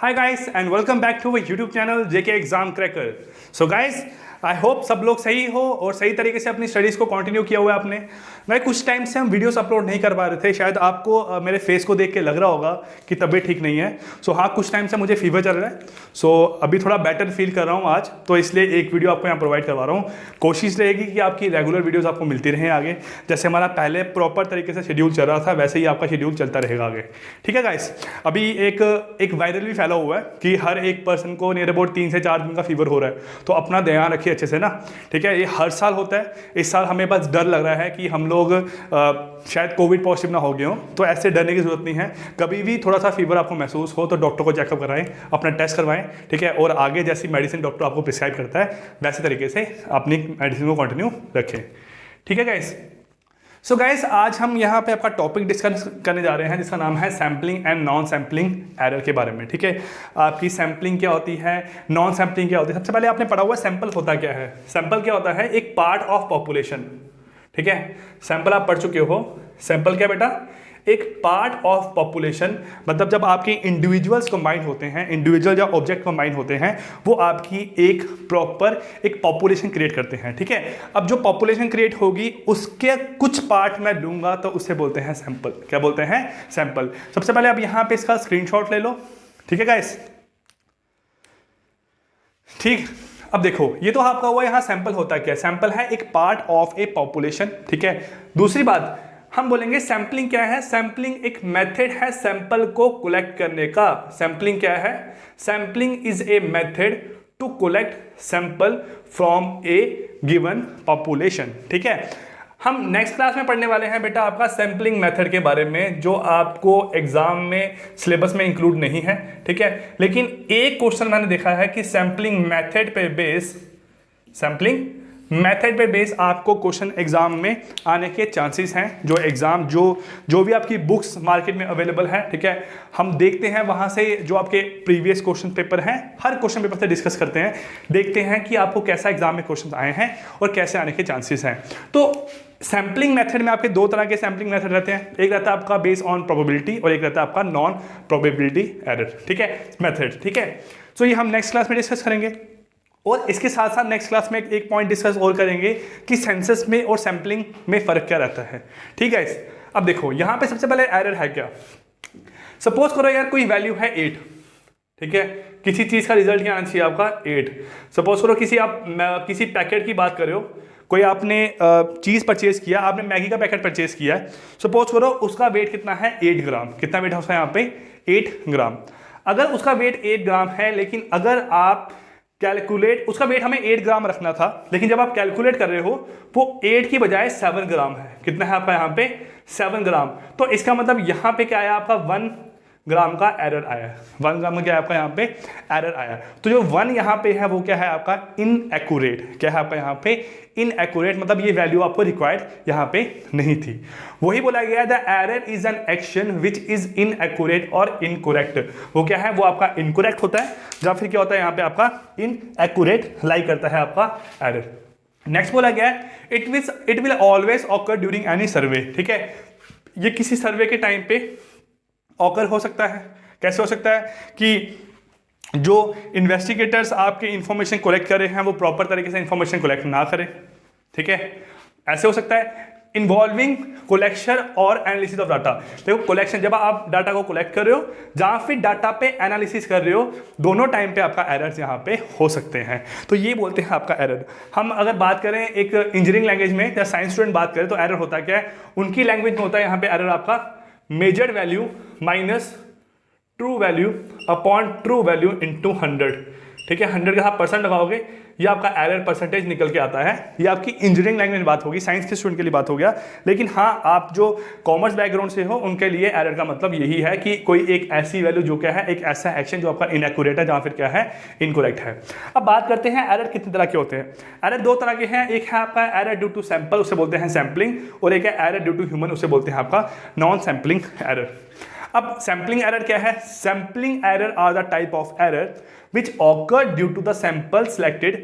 Hi guys and welcome back to our YouTube channel JK Exam Cracker. So guys, I hope सब लोग सही हो और सही तरीके से अपनी स्टडीज़ को कंटिन्यू किया हुआ है आपने। भाई कुछ टाइम से हम वीडियोस अपलोड नहीं कर पा रहे थे, शायद आपको मेरे फेस को देख के लग रहा होगा कि तबीयत ठीक नहीं है। सो हाँ, कुछ टाइम से मुझे फीवर चल रहा है। सो अभी थोड़ा बेटर फील कर रहा हूँ आज, तो इसलिए एक वीडियो आपको यहाँ प्रोवाइड करवा रहा हूँ। कोशिश रहेगी कि आपकी रेगुलर वीडियोज़ आपको मिलती रहें आगे, जैसे हमारा पहले प्रॉपर तरीके से शेड्यूल चल रहा था वैसे ही आपका शेड्यूल चलता रहेगा आगे। ठीक है गाइस, अभी एक वायरल भी फैला हुआ है कि हर एक पर्सन को नियर अबाउट 3 से 4 दिन का फीवर हो रहा है, तो अपना ध्यान रखिए अच्छे से ना। ठीक है, ये हर साल होता है। इस साल हमें बस डर लग रहा है कि हम लोग शायद कोविड पॉजिटिव ना हो गए हो, तो ऐसे डरने की जरूरत नहीं है। कभी भी थोड़ा सा फीवर आपको महसूस हो तो डॉक्टर को चेकअप कराएं, अपना टेस्ट करवाएं। ठीक है, और आगे जैसी मेडिसिन डॉक्टर आपको प्रिस्क्राइब करता है वैसे तरीके से अपनी मेडिसिन को कंटिन्यू रखें। ठीक है गाइस, सो गाइस आज हम यहाँ पे आपका टॉपिक डिस्कस करने जा रहे हैं जिसका नाम है sampling and non sampling error के बारे में। ठीक है, आपकी सैम्पलिंग क्या होती है, नॉन सैम्पलिंग क्या होती है। सबसे पहले आपने पढ़ा हुआ सैंपल होता क्या है। सैंपल क्या होता है, एक पार्ट ऑफ पॉपुलेशन। ठीक है, सैंपल आप पढ़ चुके हो। सैंपल क्या बेटा, एक पार्ट ऑफ पॉपुलेशन, मतलब जब आपके इंडिविजुअल्स कंबाइन होते हैं, इंडिविजुअल या ऑब्जेक्ट कंबाइन होते हैं, वो आपकी एक प्रॉपर एक पॉपुलेशन क्रिएट करते हैं। ठीक है, अब जो पॉपुलेशन क्रिएट होगी उसके कुछ पार्ट मैं लूंगा तो उससे बोलते हैं सैंपल। क्या बोलते हैं, सैंपल। सबसे पहले आप यहां पे इसका स्क्रीनशॉट ले लो। ठीक है गाइस, ठीक। अब देखो, ये तो आपका हुआ यहां सैंपल होता क्या है। सैंपल है एक पार्ट ऑफ ए पॉपुलेशन। ठीक है, दूसरी बात हम बोलेंगे सैंपलिंग क्या है। सैंपलिंग एक मेथड है सैंपल को कलेक्ट करने का। सैंपलिंग क्या है, sampling is a method to collect sample from a given population. ठीक है, हम नेक्स्ट क्लास में पढ़ने वाले हैं बेटा आपका सैंपलिंग मेथड के बारे में, जो आपको एग्जाम में सिलेबस में इंक्लूड नहीं है। ठीक है, लेकिन एक क्वेश्चन मैंने देखा है कि सैंपलिंग मेथड पे बेस, सैंपलिंग मेथड पे बेस आपको क्वेश्चन एग्जाम में आने के चांसेस हैं। जो एग्जाम जो भी आपकी बुक्स मार्केट में अवेलेबल है, ठीक है, हम देखते हैं वहां से जो आपके प्रीवियस क्वेश्चन पेपर हैं, हर क्वेश्चन पेपर से डिस्कस करते हैं, देखते हैं कि आपको कैसा एग्जाम में क्वेश्चन आए हैं और कैसे आने के चांसेस हैं। तो सैम्पलिंग मेथड में आपके दो तरह के सैम्पलिंग मेथड रहते हैं। एक रहता है आपका बेस्ड ऑन प्रोबेबिलिटी और एक रहता है आपका नॉन प्रोबेबिलिटी एरर। ठीक है, मेथड। ठीक है, तो ये हम नेक्स्ट क्लास में डिस्कस करेंगे और इसके साथ साथ नेक्स्ट क्लास में एक पॉइंट डिस्कस और करेंगे कि सेंसस में और सैम्पलिंग में फर्क क्या रहता है। ठीक है, अब देखो यहाँ पे सबसे पहले एरर है क्या। सपोज करो यार कोई वैल्यू है 8। ठीक है, किसी चीज का रिजल्ट क्या आना चाहिए आपका 8। सपोज करो किसी पैकेट की बात कर रहे हो, कोई आपने चीज परचेज किया, आपने मैगी का पैकेट परचेज किया है। सपोज करो उसका वेट कितना है 8 ग्राम। कितना वेट है उसका यहाँ पे 8 ग्राम। अगर उसका वेट 8 ग्राम है, लेकिन अगर आप कैलकुलेट, उसका वेट हमें 8 ग्राम रखना था, लेकिन जब आप कैलकुलेट कर रहे हो वो 8 की बजाय 7 ग्राम है। कितना है आपका यहाँ पे 7 ग्राम। तो इसका मतलब यहाँ पे क्या आया आपका 1 ग्राम का एरर आया। 1 ग्राम का क्या है आपका यहाँ पे एरर आया। तो जो 1 यहाँ पे है वो क्या है आपका इनएक्यूरेट। क्या है आपका यहाँ पे इनएक्यूरेट, मतलब ये वैल्यू आपको रिक्वायर्ड यहाँ पे नहीं थी। वही बोला गया the error is an action which is inaccurate और इनकरेक्ट। वो क्या है, वो आपका इनकरेक्ट होता है या फिर क्या होता है यहाँ पे आपका इनएक्यूरेट लाई करता है आपका एरर। नेक्स्ट बोला गया it will always occur during any survey. ठीक है, ये किसी सर्वे के टाइम पे ऑकर हो सकता है। कैसे हो सकता है कि जो इन्वेस्टिगेटर्स आपके इंफॉर्मेशन कलेक्ट कर रहे हैं वो प्रॉपर तरीके से इंफॉर्मेशन कलेक्ट ना करें। ठीक है, ऐसे हो सकता है इन्वॉल्विंग कलेक्शन और एनालिसिस ऑफ डाटा। देखो कलेक्शन, जब आप डाटा को कलेक्ट कर रहे हो जहां फिर डाटा पे एनालिसिस कर रहे हो, दोनों टाइम पे आपका एरर्स यहाँ पे हो सकते हैं। तो ये बोलते हैं आपका एरर। हम अगर बात करें एक इंजीनियरिंग लैंग्वेज में या साइंस स्टूडेंट बात करें तो एरर होता क्या है, उनकी लैंग्वेज में होता है यहाँ पे एरर आपका measured value minus true value upon true value into 100। ठीक है, 100 का आप परसेंट लगाओगे, ये आपका एरर परसेंटेज निकल के आता है। ये आपकी इंजीनियरिंग लैंग्वेज में बात होगी, साइंस के स्टूडेंट के लिए बात हो गया। लेकिन हाँ, आप जो कॉमर्स बैकग्राउंड से हो उनके लिए एरर का मतलब यही है कि कोई एक ऐसी वैल्यू जो क्या है, एक ऐसा एक्शन जो आपका इनएक्यूरेट है, जहाँ फिर क्या है इनकरेक्ट है। अब बात करते हैं एरर कितने तरह के होते हैं। एरर दो तरह के हैं, एक है आपका एरर ड्यू टू सैंपल, उसे बोलते हैं सैंपलिंग, और एक है एरर ड्यू टू ह्यूमन, उसे बोलते हैं आपका नॉन सैंपलिंग एरर। अब सैंपलिंग एरर क्या है, sampling error are the type of error which occur due to the sample selected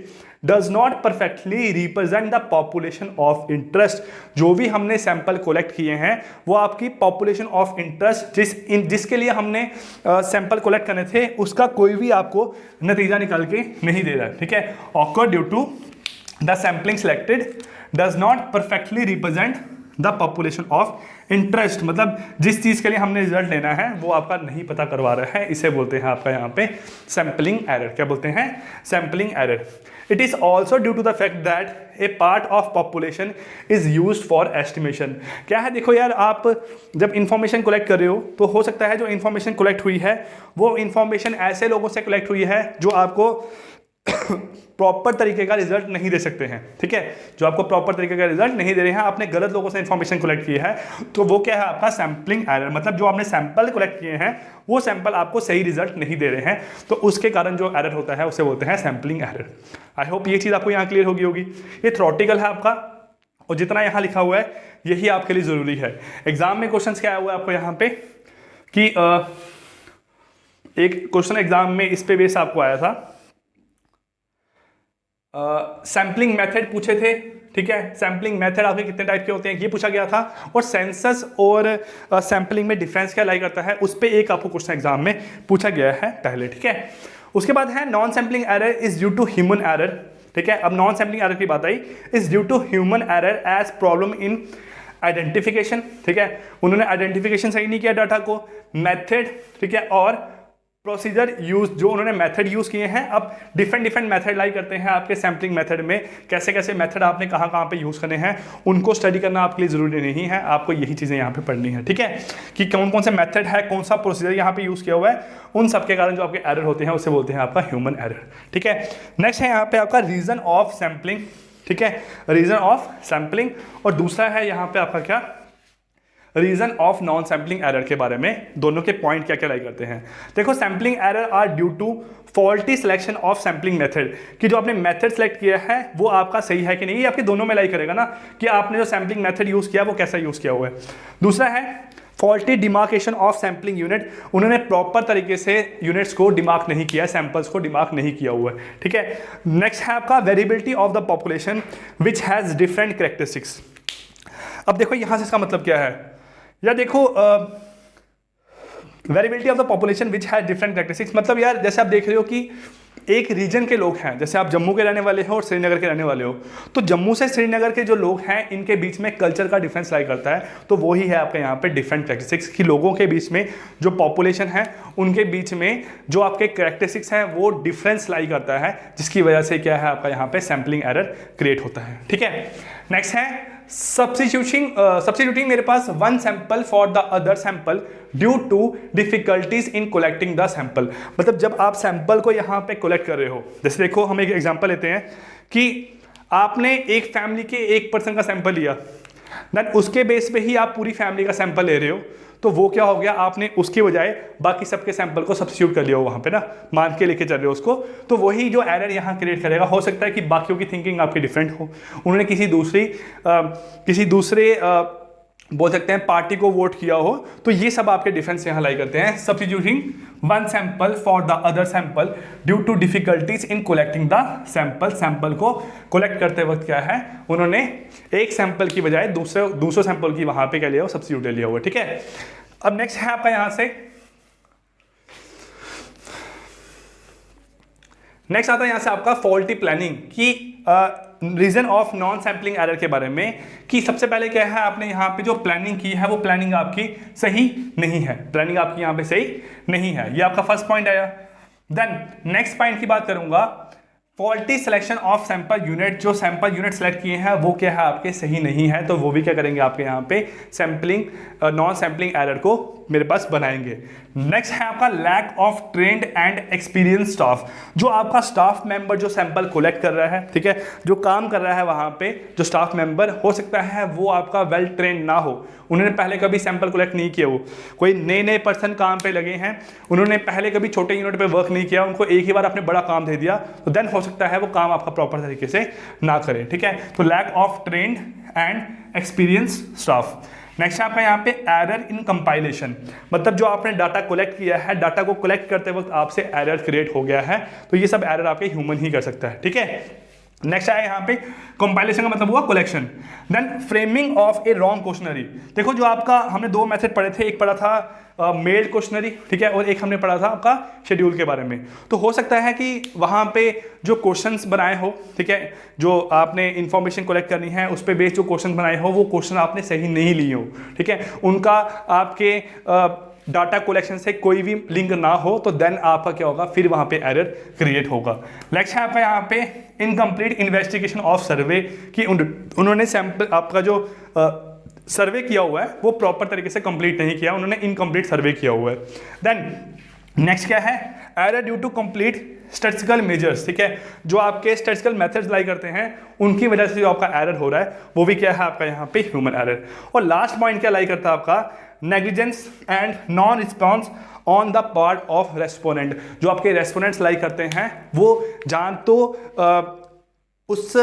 does not perfectly represent the population of interest. जो भी हमने सैंपल कलेक्ट किए हैं वो आपकी पॉपुलेशन ऑफ इंटरेस्ट जिसके लिए हमने सैंपल कलेक्ट करने थे उसका कोई भी आपको नतीजा निकाल के नहीं दे रहा है, ठीक है। Occur due to the sampling selected does not perfectly represent the population of interest, मतलब जिस चीज़ के लिए हमने रिजल्ट लेना है वो आपका नहीं पता करवा रहा है, इसे बोलते हैं आपका यहाँ पे सैम्पलिंग एरर। क्या बोलते हैं? Sampling error. It is also due to the fact that a part of population is used for estimation. क्या है, देखो यार, आप जब इंफॉर्मेशन कलेक्ट कर रहे हो तो हो सकता है जो इंफॉर्मेशन कलेक्ट हुई है वो इंफॉर्मेशन ऐसे लोगों से कलेक्ट हुई है जो आपको प्रॉपर तरीके का रिजल्ट नहीं दे सकते हैं, ठीक है, जो आपको प्रॉपर तरीके का रिजल्ट नहीं दे रहे हैं, आपने गलत लोगों से इंफॉर्मेशन कलेक्ट की है, तो वो क्या है आपका सैम्पलिंग एरर। मतलब जो आपने सैंपल कलेक्ट किए हैं वो सैंपल आपको सही रिजल्ट नहीं दे रहे हैं, तो उसके कारण जो एरर होता है उसे बोलते हैं सैम्पलिंग एरर। आई होप ये चीज़ आपको यहाँ क्लियर होगी। ये थ्योरेटिकल है आपका, और जितना यहाँ लिखा हुआ है यही आपके लिए ज़रूरी है। एग्जाम में क्वेश्चन क्या आया हुआ है आपको यहाँ पे कि एक क्वेश्चन एग्जाम में इस पे बेस आपको आया था, सैम्पलिंग मेथड पूछे थे, ठीक है। सैम्पलिंग मेथड आपके कितने टाइप के होते हैं ये पूछा गया था, और सेंसस और सैम्पलिंग में डिफरेंस क्या लाई करता है उस पर एक आपको क्वेश्चन एग्जाम में पूछा गया है पहले, ठीक है। उसके बाद है non sampling error is due to human error, ठीक है। अब नॉन सैम्पलिंग एरर की बात आई, is due to human error as problem in identification, ठीक है। उन्होंने आइडेंटिफिकेशन सही नहीं किया डाटा को, मेथड, ठीक है, और प्रोसीजर यूज, जो उन्होंने मेथड यूज किए हैं। अब डिफरेंट मेथड लाई करते हैं आपके सैम्पलिंग मेथड में, कैसे कैसे मेथड आपने कहाँ पे यूज करने हैं उनको स्टडी करना आपके लिए जरूरी नहीं है, आपको यही चीजें यहाँ पे पढ़नी है, ठीक है, कि कौन कौन से मेथड है, कौन सा प्रोसीजर यहाँ पे यूज किया हुआ है, उन सब के कारण जो आपके एरर होते हैं उसे बोलते हैं आपका ह्यूमन एरर, ठीक है। नेक्स्ट है यहाँ पे आपका रीजन ऑफ सैम्पलिंग, ठीक है, रीजन ऑफ सैम्पलिंग, और दूसरा है यहाँ पे आपका क्या, reason of non sampling error के बारे में। दोनों के पॉइंट क्या क्या लाई करते हैं, देखो। Sampling error are due to faulty selection of sampling method, कि जो आपने मेथड सेलेक्ट किया है वो आपका सही है कि नहीं, ये आपके दोनों में लाई करेगा ना, कि आपने जो सैम्पलिंग मेथड यूज किया वो कैसा यूज किया हुआ है। दूसरा है faulty demarcation of sampling unit, उन्होंने प्रॉपर तरीके से यूनिट्स को डिमार्क नहीं किया, सैंपल्स को डिमार्क नहीं किया हुआ है, ठीक है। नेक्स्ट है आपका variability of the population which has different characteristics. अब देखो यहां से इसका मतलब क्या है, या देखो variability of the population which has different characteristics, मतलब यार जैसे आप देख रहे हो कि एक रीजन के लोग हैं, जैसे आप जम्मू के रहने वाले हो और श्रीनगर के रहने वाले हो, तो जम्मू से श्रीनगर के जो लोग हैं इनके बीच में कल्चर का डिफरेंस लाई करता है, तो वही है आपके यहाँ पे डिफरेंट कैरेक्टरिस्टिक्स, कि लोगों के बीच में जो पॉपुलेशन है उनके बीच में जो आपके कैरेक्टरिस्टिक्स हैं वो डिफरेंस लाई करता है, जिसकी वजह से क्या है आपका यहाँ पे सैम्पलिंग एरर क्रिएट होता है, ठीक है। नेक्स्ट है सब्स्टिट्यूटिंग मेरे पास one sample for the other sample due to difficulties in collecting the sample, मतलब जब आप सैंपल को यहाँ पे कलेक्ट कर रहे हो, जैसे देखो हम एक एग्जांपल लेते हैं कि आपने एक फैमिली के एक पर्सन का सैंपल लिया, देन उसके बेस पे ही आप पूरी फैमिली का सैंपल ले रहे हो, तो वो क्या हो गया, आपने उसके बजाय बाकी सबके सैंपल को सब्स्टिट्यूट कर लिया हो वहाँ पे ना, मान के लेके चल रहे हो उसको, तो वही जो एरर यहाँ क्रिएट करेगा। हो सकता है कि बाकियों की थिंकिंग आपकी डिफरेंट हो, उन्होंने किसी दूसरे बोल सकते हैं पार्टी को वोट किया हो, तो ये सब आपके डिफरेंस यहाँ लाई करते हैं। Substituting one sample for the other sample due to difficulties in collecting the sample, sample को कलेक्ट करते वक्त क्या है उन्होंने एक सैंपल की बजाय दूसरे सैंपल की वहां पे क्या लिया हो, सब्स्टिट्यूट लिया हुआ, ठीक है। अब नेक्स्ट है आपका यहां से नेक्स्ट आता है यहां से आपका फॉल्टी प्लानिंग, की reason of non sampling error के बारे में, कि सबसे पहले क्या है आपने यहाँ पे जो प्लानिंग की है वो प्लानिंग आपकी सही नहीं है, प्लानिंग आपकी यहाँ पे सही नहीं है, ये आपका फर्स्ट पॉइंट आया। देन नेक्स्ट पॉइंट की बात करूंगा, faulty selection of sample unit, जो सैंपल यूनिट सेलेक्ट किए हैं वो क्या है आपके सही नहीं है, तो वो भी क्या करेंगे आपके यहाँ पे सैम्पलिंग नॉन सैम्पलिंग एरर को मेरे पास बनाएंगे। नेक्स्ट है आपका lack of trained and experience staff, जो आपका स्टाफ मेंबर जो सैंपल कलेक्ट कर रहा है, ठीक है, जो काम कर रहा है वहाँ पे जो स्टाफ मेंबर, हो सकता है वो आपका वेल ट्रेंड ना हो, उन्होंने पहले कभी सैंपल कलेक्ट नहीं किया, वो कोई नए पर्सन काम पे लगे हैं, उन्होंने पहले कभी छोटे यूनिट पे वर्क नहीं किया, उनको एक ही बार आपने बड़ा काम दे दिया, तो देन हो सकता है वो काम आपका प्रॉपर तरीके से ना करें, ठीक है। तो lack of trained and experience staff. Next आपका यहाँ पे एरर इन कंपाइलेशन, मतलब जो आपने डाटा कलेक्ट किया है, डाटा को कलेक्ट करते वक्त आपसे एरर क्रिएट हो गया है, तो ये सब एरर आपके ह्यूमन ही कर सकता है, ठीक है। नेक्स्ट आया यहाँ पे कंपाइलेशन का मतलब हुआ collection. Then framing of a wrong questionnaire. देखो जो आपका हमने दो मेथड पढ़े थे, एक पढ़ा था मेल क्वेश्चनरी, ठीक है, और एक हमने पढ़ा था आपका शेड्यूल के बारे में। तो हो सकता है कि वहाँ पे जो क्वेश्चंस बनाए हो, ठीक है, जो आपने इंफॉर्मेशन कलेक्ट करनी है उस पर बेस्ड जो क्वेश्चन बनाए हो वो क्वेश्चन आपने सही नहीं लिए हो, ठीक है, उनका आपके डाटा कलेक्शन से कोई भी लिंक ना हो, तो देन आपका क्या होगा, फिर वहाँ पे एरर क्रिएट होगा। नेक्स्ट है आपका यहाँ पे इनकम्प्लीट इन्वेस्टिगेशन ऑफ सर्वे, कि उन्होंने सैंपल आपका जो सर्वे किया हुआ है वो प्रॉपर तरीके से कंप्लीट नहीं किया, उन्होंने इनकम्प्लीट सर्वे किया हुआ है। देन नेक्स्ट क्या है, error due to complete statistical measures, ठीक है, जो आपके स्टैटिस्टिकल मेथड्स लाई करते हैं उनकी वजह से जो आपका एरर हो रहा है वो भी क्या है आपका यहाँ पे ह्यूमन एरर। और लास्ट पॉइंट क्या लाई करता है आपका, negligence and non response on the part of respondent. जो आपके रेस्पोनेंट्स लाई करते हैं वो जान तो उस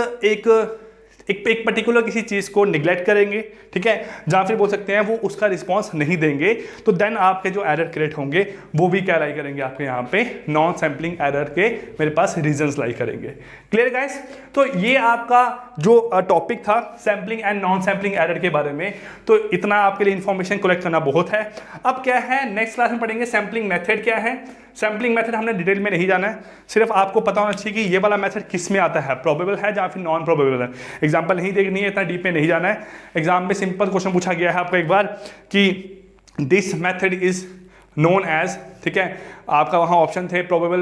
एक पर्टिकुलर किसी चीज़ को निगलेक्ट करेंगे, ठीक है, जहाँ फिर बोल सकते हैं वो उसका रिस्पांस नहीं देंगे, तो देन आपके जो एरर क्रिएट होंगे वो भी क्या लाई करेंगे आपके यहाँ पे नॉन सैम्पलिंग एरर के मेरे पास रीजंस लाई करेंगे। Clear guys? तो ये आपका जो टॉपिक था sampling and non sampling error के बारे में, तो इतना आपके लिए इंफॉर्मेशन कलेक्ट करना बहुत है। अब क्या है, नेक्स्ट क्लास में पढ़ेंगे सैम्पलिंग मेथड क्या है। सैम्पलिंग मेथड हमने डिटेल में नहीं जाना है, सिर्फ आपको पता होना चाहिए कि ये वाला मेथड किस में आता है, प्रोबेबल है या फिर नॉन प्रोबेबल है। एग्जांपल नहीं देखनी है, इतना डीप में नहीं जाना है। एग्जाम में सिंपल क्वेश्चन पूछा गया है आपको एक बार कि this method is known as, ठीक है, आपका वहाँ ऑप्शन थे प्रोबेबल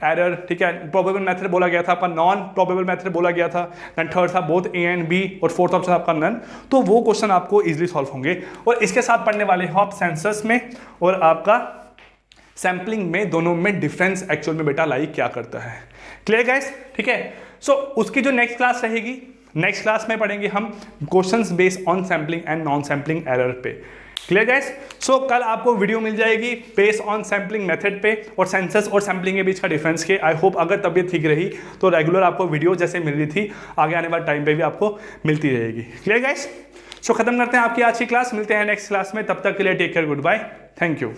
एरर, ठीक है, प्रोबेबल मेथड बोला गया था, आपका नॉन प्रोबेबल मेथड बोला गया था, देन थर्ड था बोथ ए एंड बी, और फोर्थ ऑप्शन आपका नन। तो वो क्वेश्चन आपको इजीली सॉल्व होंगे। और इसके साथ पढ़ने वाले हो आप सेंसस में और आपका सैम्पलिंग में, दोनों में डिफरेंस एक्चुअल में बेटा लाई क्या करता है। Clear guys? ठीक है, सो उसकी जो नेक्स्ट क्लास रहेगी, नेक्स्ट क्लास में पढ़ेंगे हम questions based on sampling and non sampling error पे। Clear guys? सो कल आपको वीडियो मिल जाएगी बेस्ड ऑन सैम्पलिंग मेथड पे और सेंसस और सैम्पलिंग के बीच का डिफरेंस के। आई होप अगर तबीयत ठीक रही तो रेगुलर आपको वीडियो जैसे मिल रही थी आगे आने वाले टाइम पे भी आपको मिलती रहेगी। Clear guys? सो खत्म करते हैं आपकी आज की क्लास, मिलते हैं नेक्स्ट क्लास में, तब तक के लिए take care, goodbye, thank you.